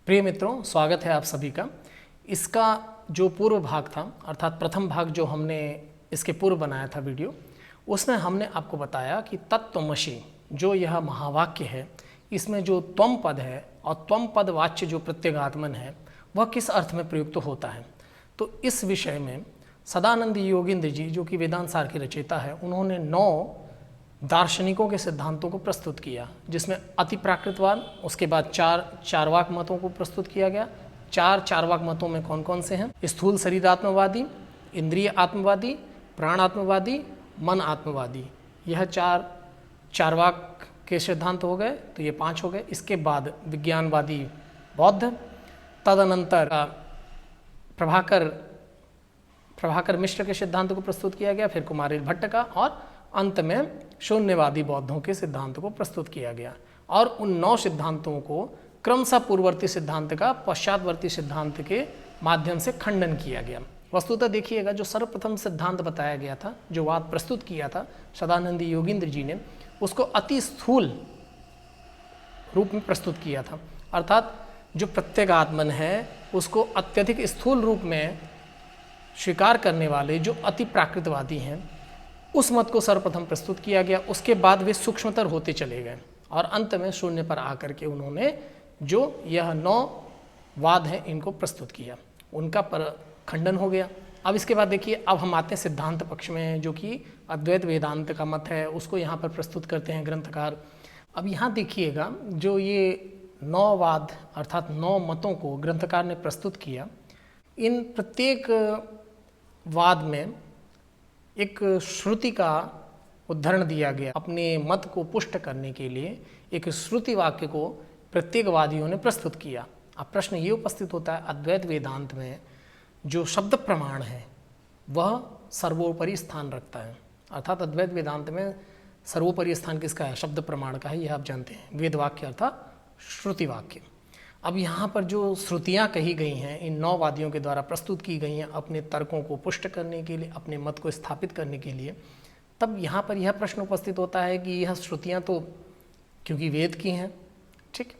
प्रिय मित्रों, स्वागत है आप सभी का। इसका जो पूर्व भाग था, अर्थात प्रथम भाग जो हमने इसके पूर्व बनाया था वीडियो, उसमें हमने आपको बताया कि तत्त्वमसि जो यह महावाक्य है, इसमें जो त्वम पद है और त्वम पद वाच्य जो प्रत्यगात्मन है वह किस अर्थ में प्रयुक्त होता है। तो इस विषय में सदानंद योगींद्र जी, जो कि वेदांत सार के रचयिता है, उन्होंने 9 दार्शनिकों के सिद्धांतों को प्रस्तुत किया, जिसमें अति प्राकृतवाद, उसके बाद 4 चार्वाक मतों को प्रस्तुत किया गया। 4 चार्वाक मतों में कौन कौन से हैं? स्थूल शरीर आत्मवादी, इंद्रिय आत्मवादी, प्राण आत्मवादी, मन आत्मवादी। यह 4 चार्वाक के सिद्धांत हो गए, तो ये 5 हो गए। इसके बाद विज्ञानवादी बौद्ध, तदनंतर प्रभाकर मिश्र के सिद्धांत को प्रस्तुत किया गया, फिर कुमारिल भट्ट का, और अंत में शून्यवादी बौद्धों के सिद्धांत को प्रस्तुत किया गया। और उन 9 सिद्धांतों को क्रमशः पूर्ववर्ती सिद्धांत का पश्चातवर्ती सिद्धांत के माध्यम से खंडन किया गया। वस्तुतः देखिएगा, जो सर्वप्रथम सिद्धांत बताया गया था, जो वाद प्रस्तुत किया था सदानंद योगींद्र जी ने, उसको अति स्थूल रूप में प्रस्तुत किया था। अर्थात जो प्रत्यगात्मन है उसको अत्यधिक स्थूल रूप में स्वीकार करने वाले जो अति प्राकृतवादी हैं, उस मत को सर्वप्रथम प्रस्तुत किया गया। उसके बाद वे सूक्ष्मतर होते चले गए और अंत में शून्य पर आकर के उन्होंने जो यह 9 वाद हैं इनको प्रस्तुत किया, उनका पर खंडन हो गया। अब इसके बाद देखिए, अब हम आते हैं सिद्धांत पक्ष में, जो कि अद्वैत वेदांत का मत है, उसको यहाँ पर प्रस्तुत करते हैं ग्रंथकार। अब यहाँ देखिएगा, जो ये 9 वाद अर्थात 9 मतों को ग्रंथकार ने प्रस्तुत किया, इन प्रत्येक वाद में एक श्रुति का उदाहरण दिया गया। अपने मत को पुष्ट करने के लिए एक श्रुति वाक्य को प्रत्येक वादियों ने प्रस्तुत किया। अब प्रश्न ये उपस्थित होता है, अद्वैत वेदांत में जो शब्द प्रमाण है वह सर्वोपरि स्थान रखता है। अर्थात अद्वैत वेदांत में सर्वोपरि स्थान किसका है? शब्द प्रमाण का है, यह आप जानते हैं। वेद वाक्य अर्थात श्रुति वाक्य। अब यहाँ पर जो श्रुतियाँ कही गई हैं, इन 9 वादियों के द्वारा प्रस्तुत की गई हैं अपने तर्कों को पुष्ट करने के लिए, अपने मत को स्थापित करने के लिए, तब यहाँ पर यह प्रश्न उपस्थित होता है कि यह श्रुतियाँ तो क्योंकि वेद की हैं, ठीक,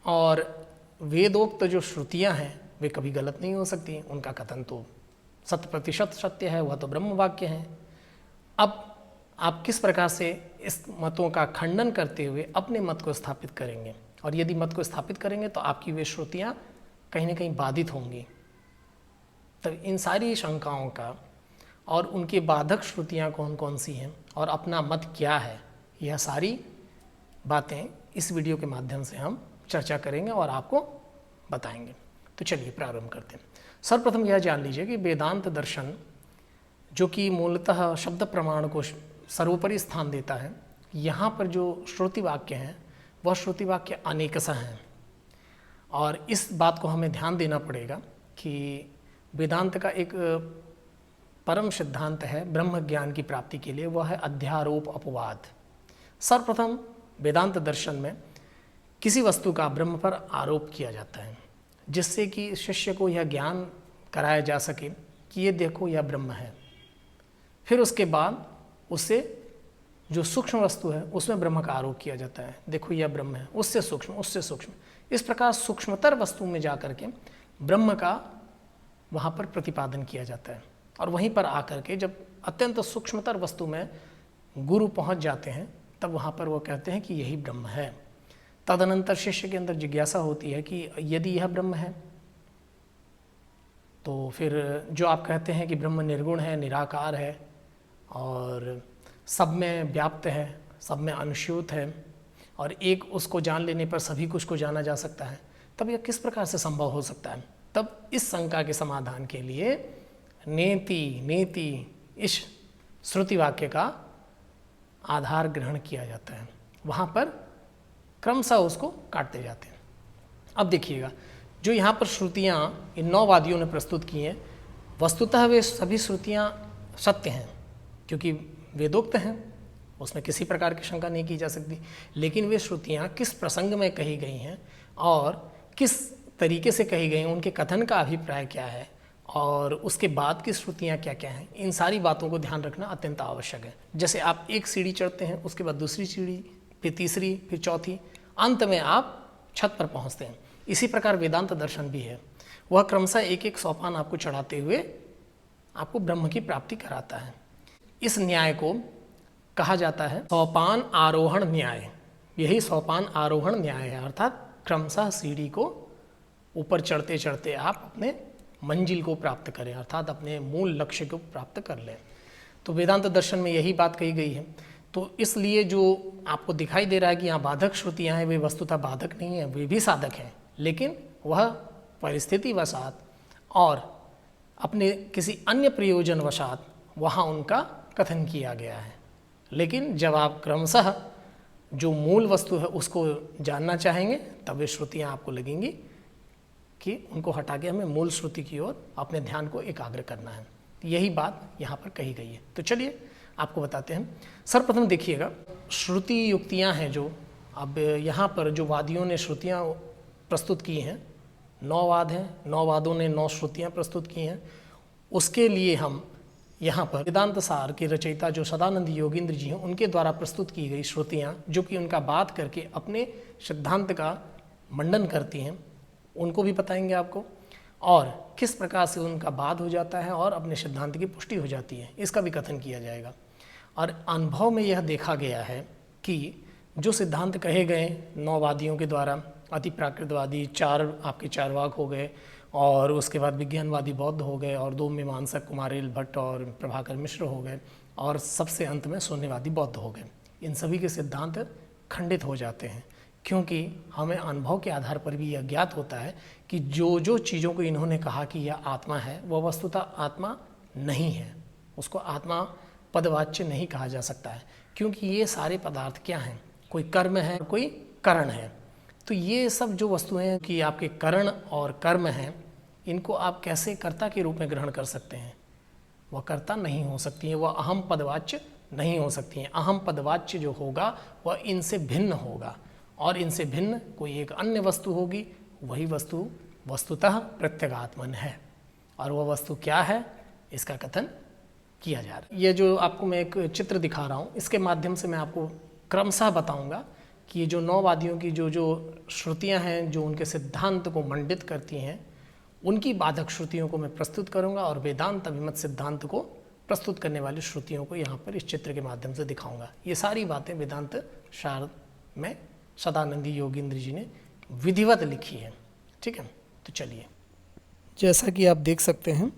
और वेदोक्त जो श्रुतियाँ हैं वे कभी गलत नहीं हो सकती, उनका कथन तो 100% सत्य है, वह तो ब्रह्म वाक्य है। अब आप किस प्रकार से इस मतों का खंडन करते हुए अपने मत को स्थापित करेंगे? और यदि मत को स्थापित करेंगे तो आपकी वे श्रुतियाँ कहीं ना कहीं बाधित होंगी। तो इन सारी शंकाओं का और उनके बाधक श्रुतियाँ कौन कौन सी हैं और अपना मत क्या है, यह सारी बातें इस वीडियो के माध्यम से हम चर्चा करेंगे और आपको बताएंगे। तो चलिए प्रारंभ करते हैं। सर्वप्रथम यह जान लीजिए कि वेदांत दर्शन, जो कि मूलतः शब्द प्रमाण को सर्वोपरि स्थान देता है, यहाँ पर जो श्रुति वाक्य हैं वह श्रुति वाक्य अनेकशः हैं। और इस बात को हमें ध्यान देना पड़ेगा कि वेदांत का एक परम सिद्धांत है ब्रह्म ज्ञान की प्राप्ति के लिए, वह है अध्यारोप अपवाद। सर्वप्रथम वेदांत दर्शन में किसी वस्तु का ब्रह्म पर आरोप किया जाता है, जिससे कि शिष्य को यह ज्ञान कराया जा सके कि ये देखो यह ब्रह्म है। फिर उसके बाद उससे जो सूक्ष्म वस्तु है उसमें ब्रह्म का आरोप किया जाता है, देखो यह ब्रह्म है, उससे सूक्ष्म, उससे सूक्ष्म। इस प्रकार सूक्ष्मतर वस्तु में जाकर के ब्रह्म का वहाँ पर प्रतिपादन किया जाता है। और वहीं पर आकर के जब अत्यंत सूक्ष्मतर वस्तु में गुरु पहुँच जाते हैं, तब वहाँ पर वो कहते हैं कि यही ब्रह्म है। तदनंतर शिष्य के अंदर जिज्ञासा होती है कि यदि यह ब्रह्म है तो फिर जो आप कहते हैं कि ब्रह्म निर्गुण है, निराकार है और सब में व्याप्त है, सब में अनुस्यूत है, और एक उसको जान लेने पर सभी कुछ को जाना जा सकता है, तब यह किस प्रकार से संभव हो सकता है? तब इस शंका के समाधान के लिए नेति इस श्रुति वाक्य का आधार ग्रहण किया जाता है। वहाँ पर क्रमशः उसको काटते जाते हैं। अब देखिएगा, जो यहाँ पर श्रुतियाँ इन 9 वादियों ने प्रस्तुत की हैं, वस्तुतः वे सभी श्रुतियाँ सत्य हैं, क्योंकि वेदोक्त हैं, उसमें किसी प्रकार की शंका नहीं की जा सकती। लेकिन वे श्रुतियाँ किस प्रसंग में कही गई हैं और किस तरीके से कही गई हैं, उनके कथन का अभिप्राय क्या है और उसके बाद की श्रुतियाँ क्या क्या हैं, इन सारी बातों को ध्यान रखना अत्यंत आवश्यक है। जैसे आप एक सीढ़ी चढ़ते हैं, उसके बाद दूसरी सीढ़ी, फिर तीसरी, फिर चौथी, अंत में आप छत पर पहुँचते हैं। इसी प्रकार वेदांत दर्शन भी है, वह क्रमशः एक एक सोपान आपको चढ़ाते हुए आपको ब्रह्म की प्राप्ति कराता है। इस न्याय को कहा जाता है सोपान आरोहण न्याय। यही सोपान आरोहण न्याय है, अर्थात क्रमशः सीढ़ी को ऊपर चढ़ते चढ़ते आप अपने मंजिल को प्राप्त करें, अर्थात अपने मूल लक्ष्य को प्राप्त कर लें। तो वेदांत दर्शन में यही बात कही गई है। तो इसलिए जो आपको दिखाई दे रहा है कि यहाँ बाधक श्रुतियाँ हैं, वे वस्तुतः बाधक नहीं है, वे भी साधक हैं, लेकिन वह परिस्थिति वशात और अपने किसी अन्य प्रयोजन वशात वहाँ उनका कथन किया गया है। लेकिन जब आप क्रमशः जो मूल वस्तु है उसको जानना चाहेंगे, तब वे श्रुतियाँ आपको लगेंगी कि उनको हटा के हमें मूल श्रुति की ओर अपने ध्यान को एकाग्र करना है। यही बात यहाँ पर कही गई है। तो चलिए आपको बताते हैं। सर्वप्रथम देखिएगा, श्रुति युक्तियाँ हैं जो अब यहाँ पर जो वादियों ने श्रुतियाँ प्रस्तुत की हैं, 9 वाद हैं, 9 वादों ने 9 श्रुतियाँ प्रस्तुत की हैं। उसके लिए हम यहाँ पर वेदांत सार के रचयिता जो सदानंद योगींद्र जी हैं, उनके द्वारा प्रस्तुत की गई श्रुतियाँ जो कि उनका बात करके अपने सिद्धांत का मंडन करती हैं, उनको भी बताएंगे आपको, और किस प्रकार से उनका बाद हो जाता है और अपने सिद्धांत की पुष्टि हो जाती है, इसका भी कथन किया जाएगा। और अनुभव में यह देखा गया है कि जो सिद्धांत कहे गए 9 वादियों के द्वारा, अति प्राकृतवादी 4 आपके चारवाक हो गए, और उसके बाद विज्ञानवादी बौद्ध हो गए, और 2 मीमांसक कुमारिल भट्ट और प्रभाकर मिश्र हो गए, और सबसे अंत में शून्यवादी बौद्ध हो गए। इन सभी के सिद्धांत खंडित हो जाते हैं, क्योंकि हमें अनुभव के आधार पर भी यह ज्ञात होता है कि जो जो चीज़ों को इन्होंने कहा कि यह आत्मा है, वह वस्तुतः आत्मा नहीं है, उसको आत्मा पदवाच्य नहीं कहा जा सकता है, क्योंकि ये सारे पदार्थ क्या हैं, कोई कर्म है, कोई करण है। तो ये सब जो वस्तुएं कि आपके करण और कर्म हैं, इनको आप कैसे कर्ता के रूप में ग्रहण कर सकते हैं? वह कर्ता नहीं हो सकती है, वह अहम पदवाच्य नहीं हो सकती हैं। अहम पदवाच्य जो होगा वह इनसे भिन्न होगा, और इनसे भिन्न कोई एक अन्य वस्तु होगी, वही वस्तु वस्तुतः प्रत्यगात्मन है। और वह वस्तु क्या है, इसका कथन किया जा रहा है। ये जो आपको मैं एक चित्र दिखा रहा हूँ, इसके माध्यम से मैं आपको क्रमशः बताऊंगा कि ये जो 9 वादियों की जो श्रुतियाँ हैं, जो उनके सिद्धांत को मंडित करती हैं, उनकी बाधक श्रुतियों को मैं प्रस्तुत करूँगा, और वेदांत अभिमत सिद्धांत को प्रस्तुत करने वाली श्रुतियों को यहाँ पर इस चित्र के माध्यम से दिखाऊंगा। ये सारी बातें वेदांत सार में सदानंदी योगींद्र जी ने विधिवत लिखी है। ठीक है, तो चलिए, जैसा कि आप देख सकते हैं,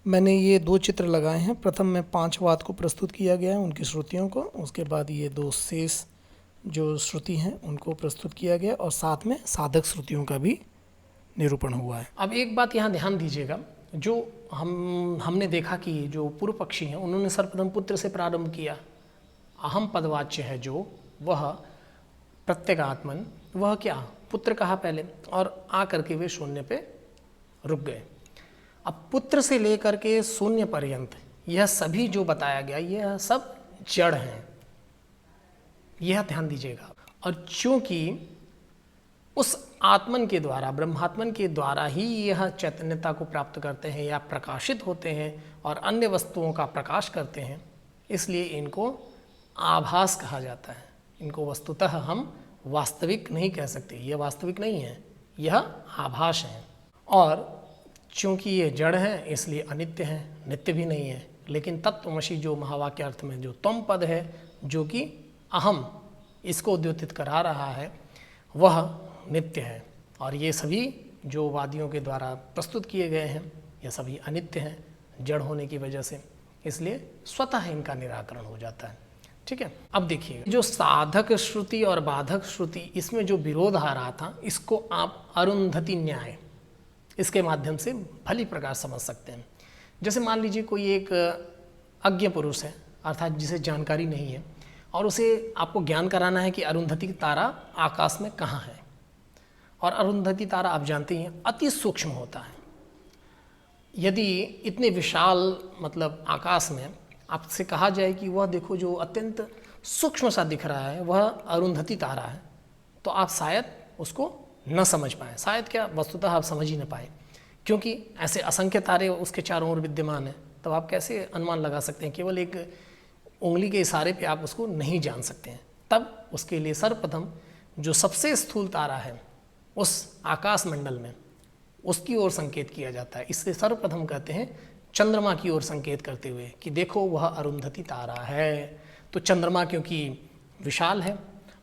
मैंने ये 2 चित्र लगाए हैं। प्रथम में 5 वाद को प्रस्तुत किया गया है, उनकी श्रुतियों को, उसके बाद ये 2 शेष जो श्रुति हैं उनको प्रस्तुत किया गया, और साथ में साधक श्रुतियों का भी निरूपण हुआ है। अब एक बात यहाँ ध्यान दीजिएगा, जो हमने देखा कि जो पूर्व पक्षी हैं उन्होंने सर्वप्रथम पुत्र से प्रारंभ किया। अहम पदवाच्य है जो, वह प्रत्यगात्मन, वह क्या पुत्र कहा पहले, और आकर के वे शून्य पे रुक गए। अब पुत्र से लेकर के शून्य पर्यंत यह सभी जो बताया गया, यह सब जड़ हैं, यह ध्यान दीजिएगा। और चूंकि उस आत्मन के द्वारा, ब्रह्मात्मन के द्वारा ही यह चैतन्यता को प्राप्त करते हैं या प्रकाशित होते हैं और अन्य वस्तुओं का प्रकाश करते हैं, इसलिए इनको आभास कहा जाता है। इनको वस्तुतः हम वास्तविक नहीं कह सकते, यह वास्तविक नहीं है, यह आभास है। और चूंकि ये जड़ हैं इसलिए अनित्य हैं, नित्य भी नहीं है। लेकिन तत्वमसि जो महावाक्य अर्थ में जो त्वम पद है, जो कि अहम इसको उद्योतित करा रहा है, वह नित्य है। और ये सभी जो वादियों के द्वारा प्रस्तुत किए गए हैं, ये सभी अनित्य हैं जड़ होने की वजह से, इसलिए स्वतः इनका निराकरण हो जाता है। ठीक है, अब देखिए, जो साधक श्रुति और बाधक श्रुति, इसमें जो विरोध आ रहा था, इसको आप अरुंधति न्याय, इसके माध्यम से भली प्रकार समझ सकते हैं। जैसे मान लीजिए कोई एक अज्ञ पुरुष है, अर्थात जिसे जानकारी नहीं है, और उसे आपको ज्ञान कराना है कि अरुंधति तारा आकाश में कहाँ है। और अरुंधति तारा आप जानते ही हैं अति सूक्ष्म होता है। यदि इतने विशाल मतलब आकाश में आपसे कहा जाए कि वह देखो जो अत्यंत सूक्ष्म सा दिख रहा है वह अरुंधति तारा है, तो आप शायद उसको न समझ पाएँ, शायद क्या वस्तुतः आप समझ ही न पाएँ, क्योंकि ऐसे असंख्य तारे उसके चारों ओर विद्यमान हैं। तब आप कैसे अनुमान लगा सकते हैं? केवल एक उंगली के इशारे पे आप उसको नहीं जान सकते हैं। तब उसके लिए सर्वप्रथम जो सबसे स्थूल तारा है उस आकाश मंडल में उसकी ओर संकेत किया जाता है। इससे सर्वप्रथम कहते हैं चंद्रमा की ओर संकेत करते हुए कि देखो वह अरुंधति तारा है। तो चंद्रमा क्योंकि विशाल है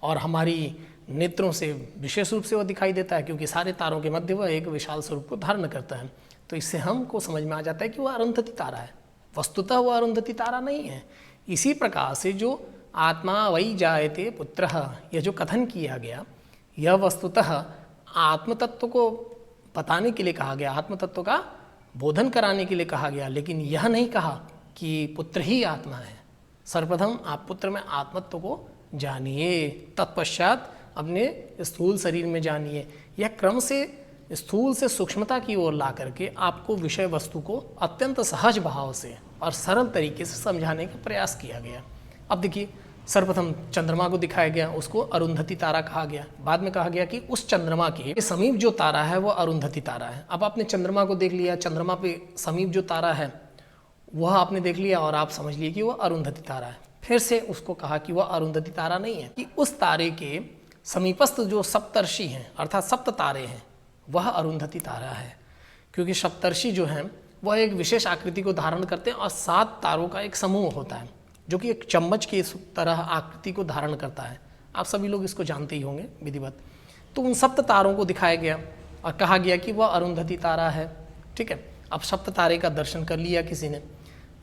और हमारी नेत्रों से विशेष रूप से वह दिखाई देता है, क्योंकि सारे तारों के मध्य वह एक विशाल स्वरूप को धारण करता है, तो इससे हमको समझ में आ जाता है कि वह अरुंधति तारा है। वस्तुतः वह अरुंधति तारा नहीं है। इसी प्रकार से जो आत्मा वै जायते पुत्रः, यह जो कथन किया गया, यह वस्तुतः आत्मतत्व को बताने के लिए कहा गया, आत्मतत्व का बोधन कराने के लिए कहा गया, लेकिन यह नहीं कहा कि पुत्र ही आत्मा है। सर्वप्रथम आप पुत्र में आत्मत्व को जानिए, तत्पश्चात अपने स्थूल शरीर में जानिए। यह क्रम से स्थूल से सूक्ष्मता की ओर ला करके आपको विषय वस्तु को अत्यंत सहज भाव से और सरल तरीके से समझाने का प्रयास किया गया। अब देखिए, सर्वप्रथम चंद्रमा को दिखाया गया, उसको अरुंधति तारा कहा गया। बाद में कहा गया कि उस चंद्रमा के समीप जो तारा है वह अरुंधति तारा है। अब आपने चंद्रमा को देख लिया, चंद्रमा पे समीप जो तारा है वह आपने देख लिया और आप समझ लिए कि वह अरुंधति तारा है। फिर से उसको कहा कि वह अरुंधति तारा नहीं है, कि उस तारे के समीपस्थ जो सप्तर्षि हैं अर्थात सप्त तारे हैं वह अरुंधति तारा है। क्योंकि सप्तर्षि जो हैं वह एक विशेष आकृति को धारण करते हैं और 7 तारों का एक समूह होता है जो कि एक चम्मच की तरह आकृति को धारण करता है। आप सभी लोग इसको जानते ही होंगे विधिवत। तो उन सप्त तारों को दिखाया गया और कहा गया कि वह अरुंधति तारा है। ठीक है, अब सप्त तारे का दर्शन कर लिया किसी ने।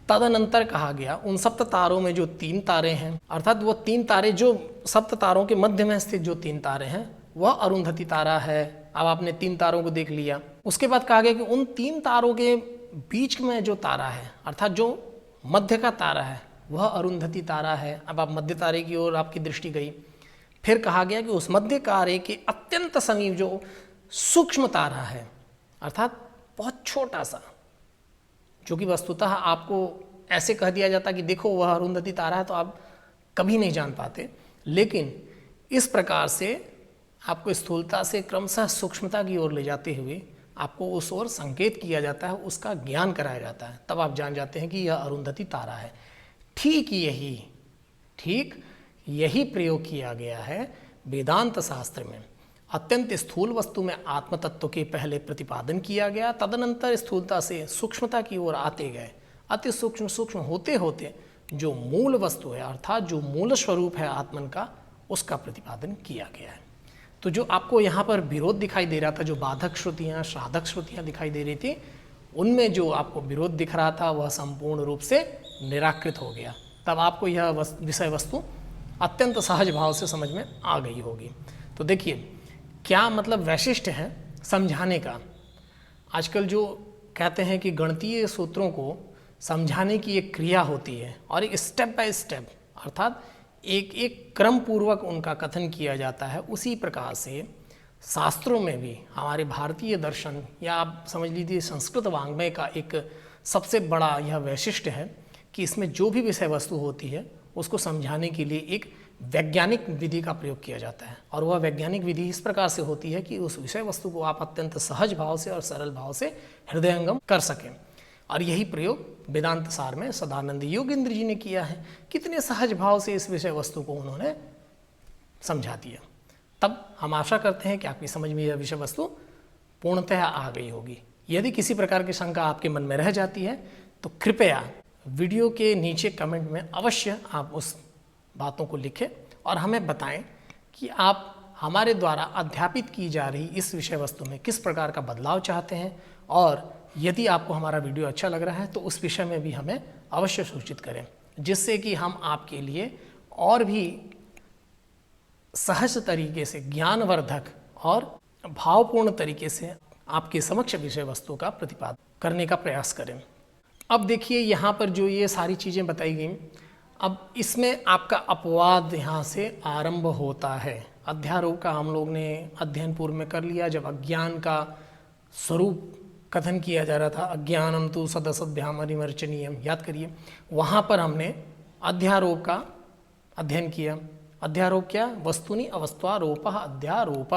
तदनंतर कहा गया उन सप्त तारों में जो 3 तारे हैं, अर्थात वो 3 तारे जो सप्त तारों के मध्य में स्थित जो 3 तारे हैं वह अरुंधति तारा है। अब आपने 3 तारों को देख लिया। उसके बाद कहा गया कि उन 3 तारों के बीच में जो तारा है अर्थात जो मध्य का तारा है वह अरुंधति तारा है। अब आप मध्य तारे की ओर आपकी दृष्टि गई। फिर कहा गया कि उस मध्य तारे के अत्यंत समीप जो सूक्ष्म तारा है अर्थात बहुत छोटा सा, जो कि वस्तुतः आपको ऐसे कह दिया जाता कि देखो वह अरुंधति तारा है तो आप कभी नहीं जान पाते, लेकिन इस प्रकार से आपको स्थूलता से क्रमशः सूक्ष्मता की ओर ले जाते हुए आपको उस ओर संकेत किया जाता है, उसका ज्ञान कराया जाता है, तब आप जान जाते हैं कि यह अरुंधति तारा है। ठीक यही प्रयोग किया गया है वेदांत शास्त्र में। अत्यंत स्थूल वस्तु में आत्मतत्व के पहले प्रतिपादन किया गया, तदनंतर स्थूलता से सूक्ष्मता की ओर आते गए। अति सूक्ष्म होते होते जो मूल वस्तु है अर्थात जो मूल स्वरूप है आत्मन का, उसका प्रतिपादन किया गया है। तो जो आपको यहाँ पर विरोध दिखाई दे रहा था, जो बाधक श्रुतियाँ साधक श्रुतियाँ दिखाई दे रही थी, उनमें जो आपको विरोध दिख रहा था वह संपूर्ण रूप से निराकृत हो गया। तब आपको यह विषय वस्तु अत्यंत सहज भाव से समझ में आ गई होगी। तो देखिए क्या मतलब वैशिष्ट्य है समझाने का। आजकल जो कहते हैं कि गणितीय सूत्रों को समझाने की एक क्रिया होती है और एक स्टेप बाय स्टेप अर्थात एक एक क्रम पूर्वक उनका कथन किया जाता है, उसी प्रकार से शास्त्रों में भी हमारे भारतीय दर्शन या आप समझ लीजिए संस्कृत वाङ्मय का एक सबसे बड़ा यह वैशिष्ट्य है कि इसमें जो भी विषय वस्तु होती है उसको समझाने के लिए एक वैज्ञानिक विधि का प्रयोग किया जाता है। और वह वैज्ञानिक विधि इस प्रकार से होती है कि उस विषय वस्तु को आप अत्यंत सहज भाव से और सरल भाव से हृदयंगम कर सकें। और यही प्रयोग वेदांत सार में सदानंद योगेंद्र जी ने किया है। कितने सहज भाव से इस विषय वस्तु को उन्होंने समझा दिया। तब हम आशा करते हैं कि आपकी समझ में यह विषय वस्तु पूर्णतः आ गई होगी। यदि किसी प्रकार की शंका आपके मन में रह जाती है तो कृपया वीडियो के नीचे कमेंट में अवश्य आप उस बातों को लिखें और हमें बताएं कि आप हमारे द्वारा अध्यापित की जा रही इस विषय वस्तु में किस प्रकार का बदलाव चाहते हैं। और यदि आपको हमारा वीडियो अच्छा लग रहा है तो उस विषय में भी हमें अवश्य सूचित करें, जिससे कि हम आपके लिए और भी सहज तरीके से ज्ञानवर्धक और भावपूर्ण तरीके से आपके समक्ष विषय वस्तु का प्रतिपादन करने का प्रयास करें। अब देखिए यहाँ पर जो ये सारी चीज़ें बताई गई, अब इसमें आपका अपवाद यहाँ से आरंभ होता है। अध्यारोप का हम लोग ने अध्ययन पूर्व में कर लिया, जब अज्ञान का स्वरूप कथन किया जा रहा था, अज्ञानम तु सदसद्भ्याम अनिमर्चनीयम, याद करिए, वहाँ पर हमने अध्यारोप का अध्ययन किया। अध्यारोप क्या? वस्तुनि अवस्त्वारोप अध्यारोप,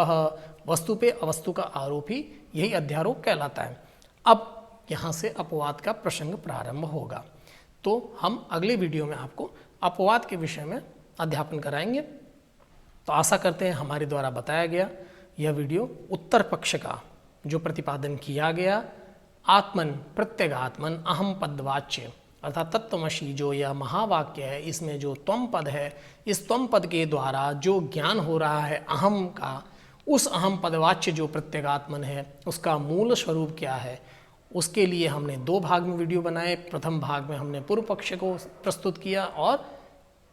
वस्तु पे अवस्तु का आरोप ही यही अध्यारोप कहलाता है। अब यहाँ से अपवाद का प्रसंग प्रारंभ होगा, तो हम अगले वीडियो में आपको अपवाद के विषय में अध्यापन कराएंगे। तो आशा करते हैं हमारे द्वारा बताया गया यह वीडियो उत्तर पक्ष का जो प्रतिपादन किया गया, आत्मन प्रत्यगात्मन अहम पदवाच्य अर्थात तत्त्वमसि जो यह महावाक्य है, इसमें जो त्वम पद है, इस त्वम पद के द्वारा जो ज्ञान हो रहा है अहम का, उस अहम पदवाच्य जो प्रत्यगात्मन है उसका मूल स्वरूप क्या है, उसके लिए हमने 2 भाग में वीडियो बनाए। प्रथम भाग में हमने पूर्व पक्ष को प्रस्तुत किया और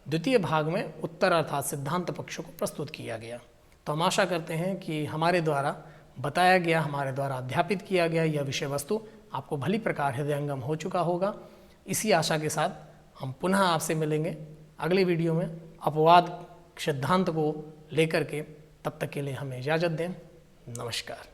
द्वितीय भाग में उत्तर अर्थात सिद्धांत पक्ष को प्रस्तुत किया गया। तो हम आशा करते हैं कि हमारे द्वारा बताया गया, हमारे द्वारा अध्यापित किया गया यह विषय वस्तु आपको भली प्रकार हृदयंगम हो चुका होगा। इसी आशा के साथ हम पुनः आपसे मिलेंगे अगली वीडियो में अपवाद सिद्धांत को लेकर के। तब तक के लिए हमें इजाज़त दें। नमस्कार।